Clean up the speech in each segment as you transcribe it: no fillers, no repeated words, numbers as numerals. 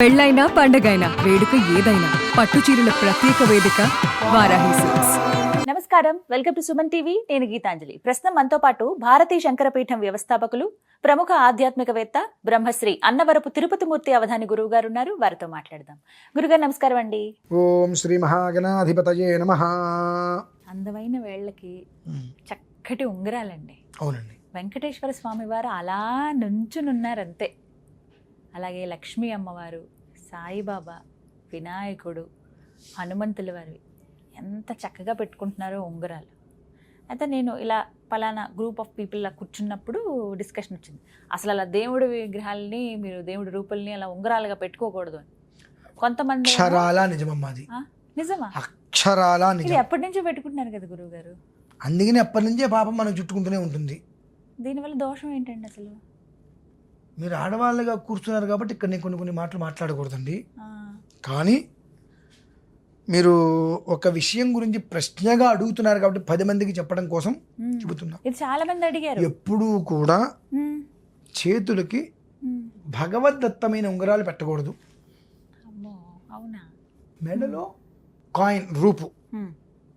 పెళ్ళైనా పండగైనా వేడుక ఏదైనా పట్టు చీరల ప్రత్యేక వేదిక వారాహి సిల్క్స్. నమస్కారం, వెల్కమ్ టు సుమన్ టీవీ. నేను గీతాంజలి. ప్రస్తుతం మనతో పాటు భారతీయ శంకరపీఠం వ్యవస్థాపకులు, ప్రముఖ ఆధ్యాత్మికవేత్త, బ్రహ్మశ్రీ అన్నవరపు తిరుపతిమూర్తి అవధాని గురువు గారు ఉన్నారు. వారితో మాట్లాడదాం. గురుగారు నమస్కారం అండి. ఓం శ్రీ మహాగణాధిపతయే నమః. అందమైన వేళ్ళకి చక్కటి ఉంగరాలండి. అవునండి. వెంకటేశ్వర స్వామి వారు అలా నుంచునున్నారంతే. అలాగే లక్ష్మీ అమ్మవారు, సాయిబాబా, వినాయకుడు, హనుమంతుల వారివి ఎంత చక్కగా పెట్టుకుంటున్నారో ఉంగరాలు. అయితే నేను ఇలా పలానా గ్రూప్ ఆఫ్ పీపుల్లా కూర్చున్నప్పుడు డిస్కషన్ వచ్చింది, అసలు అలా దేవుడి విగ్రహాలని మీరు దేవుడి రూపుల్ని అలా ఉంగరాలుగా పెట్టుకోకూడదు అని. కొంతమంది అక్షరాల నిజమమ్మాది. నిజమా? అక్షరాల ఇది నిజం. ఎప్పటి నుంచో పెట్టుకుంటున్నారు కదా గురువు గారు. అందుకని ఎప్పటి నుంచే పాపం మనం చుట్టుకుంటూనే ఉంటుంది. దీనివల్ల దోషం ఏంటండి అసలు? మీరు ఆడవాళ్ళగా కూర్చున్నారు కాబట్టి ఇక్కడ నేను కొన్ని మాటలు మాట్లాడకూడదండి. కానీ మీరు ఒక విషయం గురించి ప్రశ్నగా అడుగుతున్నారు కాబట్టి 10 మందికి చెప్పడం కోసం చెబుతున్నా. ఇది చాలా మంది అడిగారు. ఎప్పుడూ కూడా చేతులకి భగవద్దత్తమైన ఉంగరాలు పెట్టకూడదు. అవునా? మెడలో కాయిన్ రూపు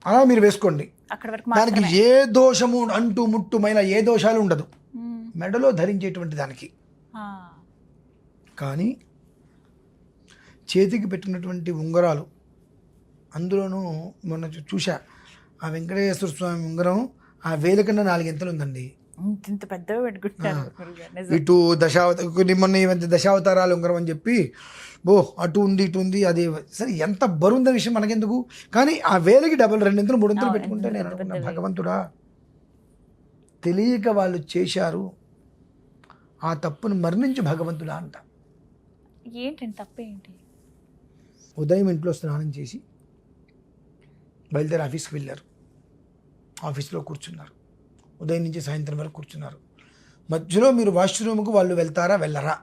అలా మీరు వేసుకోండి. అక్కడ వరకు దానికి ఏ దోషము అంటూ ముట్టుమైన ఏ దోషాలు ఉండదు మెడలో ధరించేటువంటి దానికి. కానీ చేతికి పెట్టినటువంటి ఉంగరాలు, అందులోనూ మొన్న చూసా ఆ వెంకటేశ్వర స్వామి ఉంగరం ఆ వేల కన్నా 4 ఇంతలు ఉందండి. ఇంత పెద్దగా పెట్టుకుంటారు. ఇటు దశావతారాల ఉంగరం అని చెప్పి అటు ఉంది ఇటు ఉంది. అది సరే ఎంత బరువుంద విషయం మనకెందుకు, కానీ ఆ వేలకి 2 ఇంతలు 3 ఇంతలు పెట్టుకుంటే నేను అనుకున్నా, భగవంతుడా తెలియక వాళ్ళు చేశారు, ఆ తప్పును మరణించు భగవంతుడా అంట. ఏంటండి తప్పేంటి? ఉదయం ఇంట్లో స్నానం చేసి బయలుదేరి ఆఫీస్కి వెళ్ళారు. ఆఫీస్లో కూర్చున్నారు, ఉదయం నుంచి సాయంత్రం వరకు కూర్చున్నారు. మధ్యలో మీరు వాష్రూమ్కు వాళ్ళు వెళ్తారా వెళ్ళరా?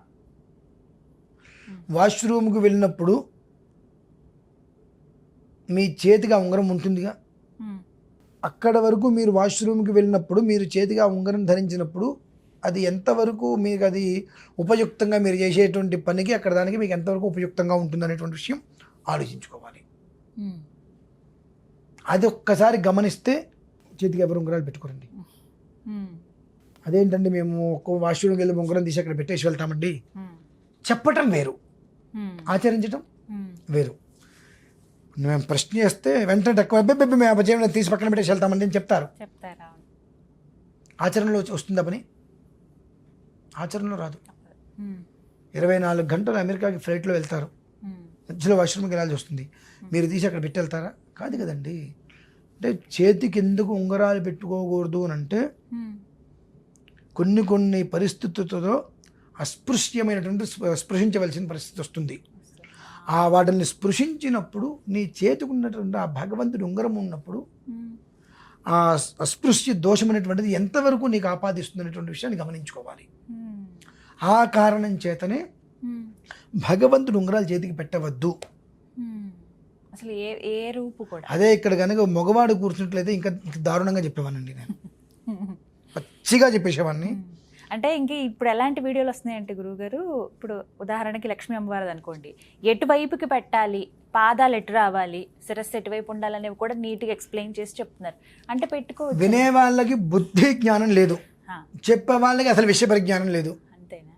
వాష్రూమ్కి వెళ్ళినప్పుడు మీ చేతిగా ఉంగరం ఉంటుందిగా, అక్కడ వరకు మీరు వాష్రూమ్కి వెళ్ళినప్పుడు మీరు చేతిగా ఉంగరం ధరించినప్పుడు అది ఎంతవరకు మీకు అది ఉపయుక్తంగా మీరు చేసేటువంటి పనికి అక్కడ దానికి మీకు ఎంతవరకు ఉపయుక్తంగా ఉంటుంది అనేటువంటి విషయం ఆలోచించుకోవాలి. అది ఒక్కసారి గమనిస్తే చేతికి ఎవరు ఉంగరాలు పెట్టుకోరండి. అదేంటండి మేము ఒక్క వాష్రూమ్కి వెళ్ళి ఉంగరం తీసి అక్కడ పెట్టేసి వెళ్తామండి. చెప్పటం వేరు, ఆచరించటం వేరు. మేము ప్రశ్న చేస్తే వెంటనే మేము తీసి పక్కన పెట్టేసి వెళ్తామండి అని చెప్తారు. ఆచరణలో వస్తుందా పని? ఆచరణలో రాదు. 24 గంటలు అమెరికాకి ఫ్లైట్లో వెళ్తారు, మధ్యలో వాష్రూమ్కి వెళ్ళాల్సి వస్తుంది. మీరు తీసి అక్కడ పెట్టి వెళ్తారా? కాదు కదండి. అంటే చేతికి ఎందుకు ఉంగరాలు పెట్టుకోకూడదు అని అంటే కొన్ని పరిస్థితులతో అస్పృశ్యమైనటువంటి స్పృశించవలసిన పరిస్థితి వస్తుంది. ఆ వాటిని స్పృశించినప్పుడు నీ చేతికి ఉన్నటువంటి ఆ భగవంతుడి ఉంగరం ఉన్నప్పుడు ఆ అస్పృశ్య దోషం అనేటువంటిది ఎంతవరకు నీకు ఆపాదిస్తుంది అనేటువంటి విషయాన్ని గమనించుకోవాలి. ఆ కారణం చేతనే భగవంతుడు ఉంగరాలు చేతికి పెట్టవద్దు. అసలు ఏ రూపు కూడా. అదే ఇక్కడ కనుక మగవాడు కూర్చున్నట్లయితే ఇంకా దారుణంగా చెప్పేవానండి, నేను పచ్చిగా చెప్పేసేవాడిని. అంటే ఇంక ఇప్పుడు ఎలాంటి వీడియోలు వస్తున్నాయంటే గురువుగారు, ఇప్పుడు ఉదాహరణకి లక్ష్మీ అమ్మవారిది అనుకోండి, ఎటువైపుకి పెట్టాలి, పాదాలు ఎటు రావాలి, శిరస్సు ఎటువైపు ఉండాలనేవి కూడా నీట్గా ఎక్స్ప్లెయిన్ చేసి చెప్తున్నారు. అంటే పెట్టుకోవచ్చు. వినే వాళ్ళకి బుద్ధి జ్ఞానం లేదు, చెప్పే వాళ్ళకి అసలు విషయ పరిజ్ఞానం లేదు. అంతేనా?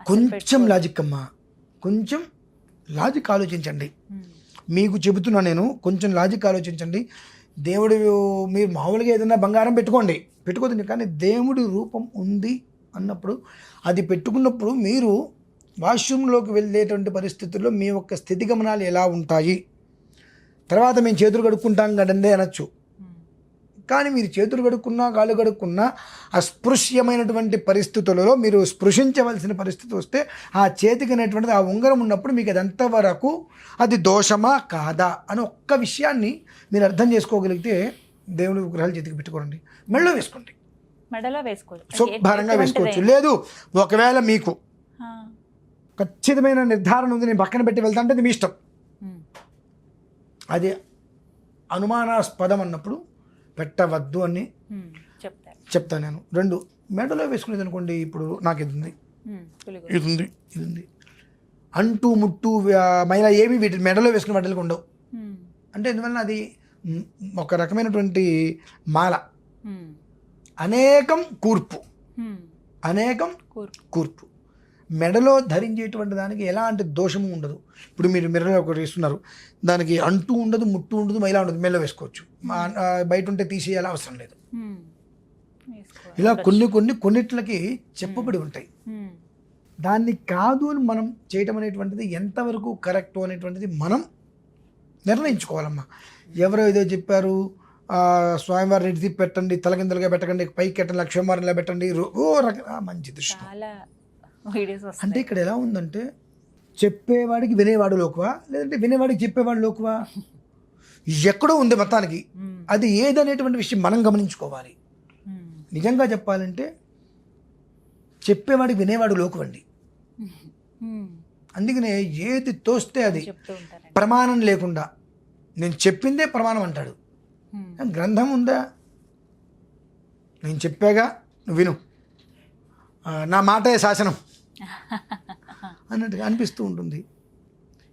కొంచెం లాజిక్ అమ్మా, కొంచెం లాజిక్ ఆలోచించండి. మీకు చెబుతున్నా నేను, కొంచెం లాజిక్ ఆలోచించండి. దేవుడు మీరు మామూలుగా ఏదైనా బంగారం పెట్టుకోదండి, కానీ దేవుడి రూపం ఉంది అన్నప్పుడు అది పెట్టుకున్నప్పుడు మీరు వాష్రూమ్లోకి వెళ్ళేటువంటి పరిస్థితుల్లో మీ యొక్క స్థితిగమనాలు ఎలా ఉంటాయి, తర్వాత మేము చేతులు కడుక్కుంటాం కదండి అనొచ్చు. కానీ మీరు చేతులు కడుక్కున్నా కాళ్ళు కడుక్కున్నా అస్పృశ్యమైనటువంటి పరిస్థితులలో మీరు స్పృశించవలసిన పరిస్థితి వస్తే ఆ చేతికి అనేటువంటిది ఆ ఉంగరం ఉన్నప్పుడు మీకు అది ఎంతవరకు అది దోషమా కాదా అని ఒక్క విషయాన్ని మీరు అర్థం చేసుకోగలిగితే దేవుడి విగ్రహాలు చేతికి పెట్టుకోరండి, మెడలో వేసుకోండి. మెడలో వేసుకోవచ్చు, శుభ్రంగా వేసుకోవచ్చు. లేదు ఒకవేళ మీకు ఖచ్చితమైన నిర్ధారణ ఉంది, నేను పక్కన పెట్టి వెళ్తా అంటే అది మీ ఇష్టం. అది అనుమానాస్పదం అన్నప్పుడు పెట్టవద్దు అని చెప్తాను నేను. 2 మెడలో వేసుకునేది అనుకోండి, ఇప్పుడు నాకు ఇది ఉంది, ఇది ఉంది, ఇది ఉంది, అంటూ ముట్టు మైలా ఏవి వీటి మెడలో వేసుకున్న వాటికి ఉండవు. ఉమ్, అంటే ఎందువల్ల అది ఒక రకమైనటువంటి మాల. ఉమ్, అనేకం కూర్పు, ఉమ్. అనేకం కూర్పు. కూర్పు. మెడలో ధరించేటువంటి దానికి ఎలాంటి దోషము ఉండదు. ఇప్పుడు మీరు మెడలో ఒకటి వేస్తున్నారు, దానికి అంటూ ఉండదు, ముట్టు ఉండదు, మైలా ఉండదు, మెడలో వేసుకోవచ్చు. బయట ఉంటే తీసేయాలి అవసరం లేదు. ఉమ్. వేసుకోవాలి. ఇలా కొన్నిట్లకి చెప్పబడి ఉంటాయి. ఉమ్, దాన్ని కాదు అని మనం చేయటం అనేటువంటిది ఎంతవరకు కరెక్ట్ అనేటువంటిది మనం నిర్ణయించుకోవాలమ్మా. ఎవరో ఏదో చెప్పారు, స్వామివారిని ఇటు పెట్టండి, తలకిందలుగా పెట్టకండి, పైకి పెట్టండి, లక్ష్మీవారిలా పెట్టండి, మంచి దృష్టి. చాలా వీడియోస్ వస్తాయి. అంటే ఇక్కడ ఎలా ఉందంటే చెప్పేవాడికి వినేవాడు లోకువా, లేదంటే వినేవాడికి చెప్పేవాడు లోకువా, ఎక్కడో ఉంది మొత్తానికి. ఉమ్, అది ఏదనేటువంటి విషయం మనం గమనించుకోవాలి. ఉమ్, నిజంగా చెప్పాలంటే చెప్పేవాడికి వినేవాడు లోకువండి. ఉమ్. అందుకనే ఏది తోస్తే అది చెప్తూ ఉంటారండి. ప్రమాణం లేకుండా నేను చెప్పిందే ప్రమాణం అంటాడు. ఉమ్, గ్రంథం ఉందా, నేను చెప్పాగా నువ్వు విను, నా మాటే శాసనం అన్నట్టుగా అనిపిస్తూ ఉంటుంది.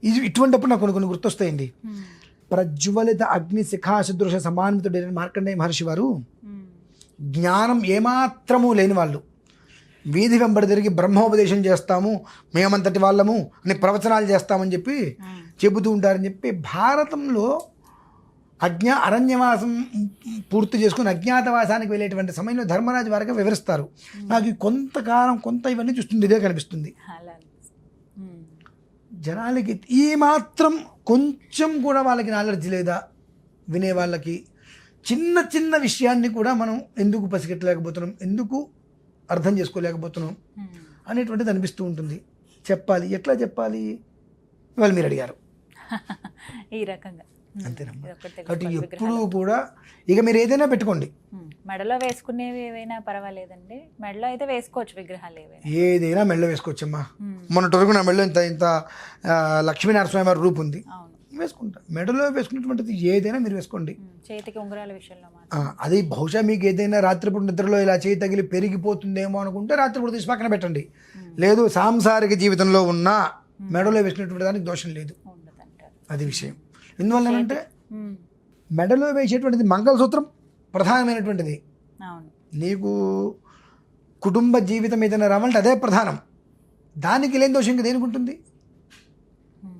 ఇది ఇటువంటిప్పుడు నాకు కొన్ని గుర్తొస్తాయండి. ఉమ్, ప్రజ్వలిత అగ్ని శిఖాసదృశ సమాన్వితుడైన మార్కండేయ మహర్షి వారు ఉమ్, జ్ఞానం ఏమాత్రము లేని వాళ్ళు వీధి వెంబడి తిరిగి బ్రహ్మోపదేశం చేస్తాము, మేమంతటి వాళ్ళము అని ప్రవచనాలు చేస్తామని చెప్పి ఉమ్. చెబుతూ ఉంటారని చెప్పి భారతంలో అరణ్యవాసం పూర్తి చేసుకుని అజ్ఞాతవాసానికి వెళ్ళేటువంటి సమయంలో ధర్మరాజు వారికి వివరిస్తారు. నాకు ఈ కొంతకాలం ఇవన్నీ చూస్తుంది ఇదే కనిపిస్తుంది. అలా అనిపిస్తుంది. ఉమ్, జనాలకి ఈ మాత్రం కొంచెం కూడా వాళ్ళకి నాలెడ్జ్ లేదా, వినే వాళ్ళకి చిన్న చిన్న విషయాన్ని కూడా మనం ఎందుకు పసిగట్టలేకపోతున్నాం, ఎందుకు అర్థం చేసుకోలేకపోతున్నాం ఉమ్. అనేటువంటిది అనిపిస్తూ ఉంటుంది. చెప్పాలి, ఎట్లా చెప్పాలి, ఇవాళ మీరు అడిగారు ఈ రకంగా. ఉమ్, అంతేనమ్మా. ఇదొక్కటి కాబట్టి తెలుసుకోవాలి ఎప్పుడూ విగ్రహాలు. కూడా ఇక మీరు ఏదైనా పెట్టుకోండి, మెడలో వేసుకునేవి ఏవైనా పర్వాలేదండి. మెడలో అయితే వేసుకోవచ్చు విగ్రహాలు ఏవైనా. ఏదైనా మెడలో వేసుకోవచ్చమ్మా. ఉమ్, మొన్నటి వరకు నా మెడలో ఇంత లక్ష్మీనారాయణ వారి రూపు ఉంది, అవును. వేసుకుంటా. మెడలో వేసుకున్నటువంటిది ఏదైనా మీరు వేసుకోండి. ఉమ్, చేతికి ఉంగరాల విషయంలో మాత్రం. అది బహుశా మీకు ఏదైనా రాత్రిపూట నిద్రలో ఇలా చేయి తగిలి పెరిగిపోతుందేమో అనుకుంటే రాత్రిపూట తీసి పక్కన పెట్టండి. లేదు, సాంసారిక జీవితంలో ఉన్న మెడలో వేసుకున్నటువంటి దానికి దోషం లేదు, ఉండదంటారు. అది విషయం. ఎందువల్ల అంటే ఉమ్, మెడలో వేసేటువంటిది మంగళసూత్రం ప్రధానమైనటువంటిది. అవును. నీకు కుటుంబ జీవితం ఏదైనా రావాలంటే అదే ప్రధానం. దానికి లేని దోషం ఇంకా దేనికి ఉంటుంది?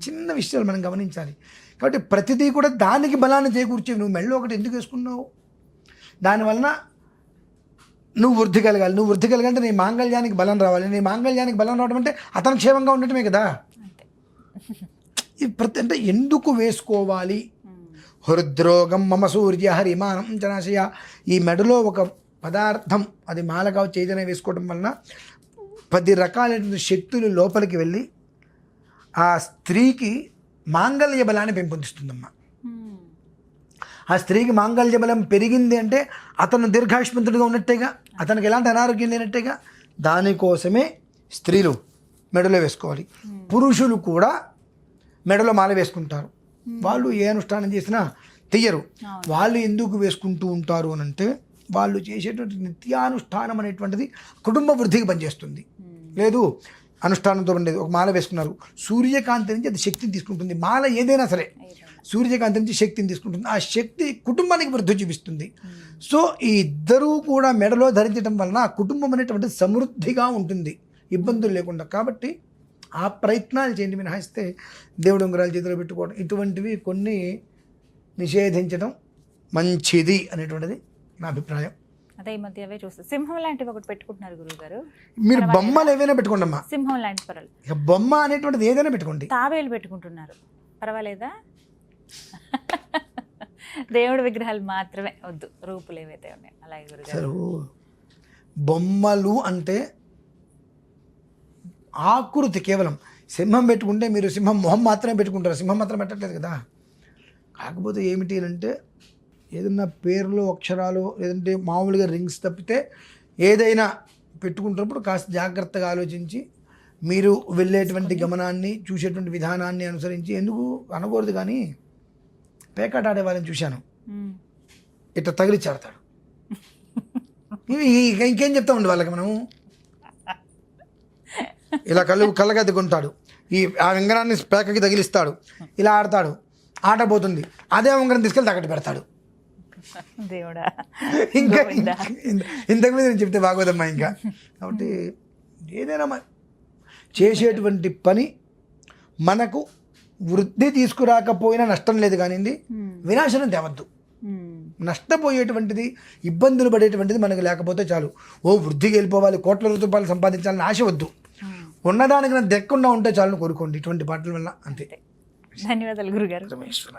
చిన్న విషయాలు మనం గమనించాలి. కాబట్టి ప్రతిదీ కూడా దానికి బలాన్ని చేకూర్చేవి. నువ్వు మెడలో ఒకటి ఎందుకు వేసుకున్నావు, దానివలన నువ్వు వృద్ధి కలగాలి. నువ్వు వృద్ధి కలగాలంటే నీ మాంగళ్యానికి బలం రావాలి. నీ మాంగళ్యానికి బలం రావడం అంటే అతను క్షేమంగా ఉండటమే కదా. అంతే. అంటే ఎందుకు వేసుకోవాలి? ఉమ్, హృద్రోగం మమ సూర్య హరిమానం జనాశయ. ఈ మెడలో ఒక పదార్థం, అది మాల కావచ్చు ఏదైనా వేసుకోవడం వలన 10 రకాలైన శక్తులు లోపలికి వెళ్ళి ఆ స్త్రీకి మాంగళ్య బలాన్ని పెంపొందిస్తుందమ్మా. ఉమ్, ఆ స్త్రీకి మాంగళ్య బలం పెరిగింది అంటే అతను దీర్ఘాయుష్మంతుడిగా ఉన్నట్టేగా, అతనికి ఎలాంటి అనారోగ్యం లేనట్టేగా. దానికోసమే స్త్రీలు మెడలో వేసుకోవాలి. పురుషులు కూడా మెడలో మాల వేసుకుంటారు. వాళ్ళు ఏ అనుష్ఠానం చేసినా తీయరు. వాళ్ళు ఎందుకు వేసుకుంటూ ఉంటారు అని అంటే వాళ్ళు చేసేటువంటి నిత్యానుష్ఠానం అనేటువంటిది కుటుంబ వృద్ధికి పనిచేస్తుంది. లేదు, అనుష్ఠానంతో ఉండేది ఒక మాల వేసుకున్నారు, సూర్యకాంతి నుంచి అది శక్తిని తీసుకుంటుంది. మాల ఏదైనా సరే సూర్యకాంతి నుంచి శక్తిని తీసుకుంటుంది. ఆ శక్తి కుటుంబానికి వృద్ధి చూపిస్తుంది. సో ఈ ఇద్దరూ కూడా మెడలో ధరించడం వలన ఆ కుటుంబం అనేటువంటి సమృద్ధిగా ఉంటుంది, ఇబ్బందులు లేకుండా. కాబట్టి ఆ ప్రయత్నాలు చేయండి. మినహాయిస్తే దేవుడు ఉంగరాలు చేతిలో పెట్టుకోవడం ఇటువంటివి కొన్ని నిషేధించడం మంచిది అనేటువంటిది నా అభిప్రాయం. అదే ఈ మధ్య అవే చూస్తే సింహం లాంటివి ఒకటి పెట్టుకుంటున్నారు గురువు గారు. మీరు బొమ్మలు ఏవైనా పెట్టుకోండి అమ్మా. సింహం లాంటి పర్వాలేదు. ఇక బొమ్మ అనేటువంటిది ఏదైనా పెట్టుకోండి. తాబేలు పెట్టుకుంటున్నారు, పర్వాలేదా? దేవుడి విగ్రహాలు మాత్రమే వద్దు, రూపులు ఏవైతే ఉన్నాయి అలాగే గురుగారు. అసలు బొమ్మలు అంటే ఆకృతి కేవలం. సింహం పెట్టుకుంటే మీరు సింహం మొహం మాత్రమే పెట్టుకుంటారు, సింహం మాత్రం పెట్టట్లేదు కదా. కాకపోతే ఏమిటి అంటే ఏదన్నా పేర్లు అక్షరాలు లేదంటే మామూలుగా రింగ్స్ తప్పితే ఏదైనా పెట్టుకుంటున్నప్పుడు కాస్త జాగ్రత్తగా ఆలోచించి మీరు వెళ్ళేటువంటి గమనాన్ని చూసేటువంటి విధానాన్ని అనుసరించి ఎందుకు అనకూడదు. కానీ పేకాట ఆడే వాళ్ళని చూశాను, ఇట్లా తగిలిచ్చాడతాడు. ఇంకేం చెప్తా ఉండి వాళ్ళకి మనం ఇలా కళ్ళగద్దుకుంటాడు, ఆ ఉంగరాన్ని పేకకి తగిలిస్తాడు, ఇలా ఆడతాడు, ఆట పోతుంది, అదే ఉంగరం తీసుకెళ్ళి తగ్గట్టు పెడతాడు. దేవుడా. ఇంకా ఇంతకు మీద నేను చెప్తే బాగోదమ్మా. ఇంకా కాబట్టి ఏదైనా చేసేటువంటి పని మనకు వృద్ధి తీసుకురాకపోయినా నష్టం లేదు కానివ్వండి, వినాశనం తేవద్దు. నష్టపోయేటువంటిది, ఇబ్బందులు పడేటువంటిది మనకు లేకపోతే చాలు. వృద్ధికి వెళ్ళిపోవాలి, కోట్ల రూపాయలు సంపాదించాలని ఆశ వద్దు. ఉన్నదానికి నాకు దక్కకుండా ఉంటే చాలు కోరుకోండి. ఇటువంటి పాటల వల్ల అంతే. ధన్యవాదాలు గురుగారు. రమేశ్వర.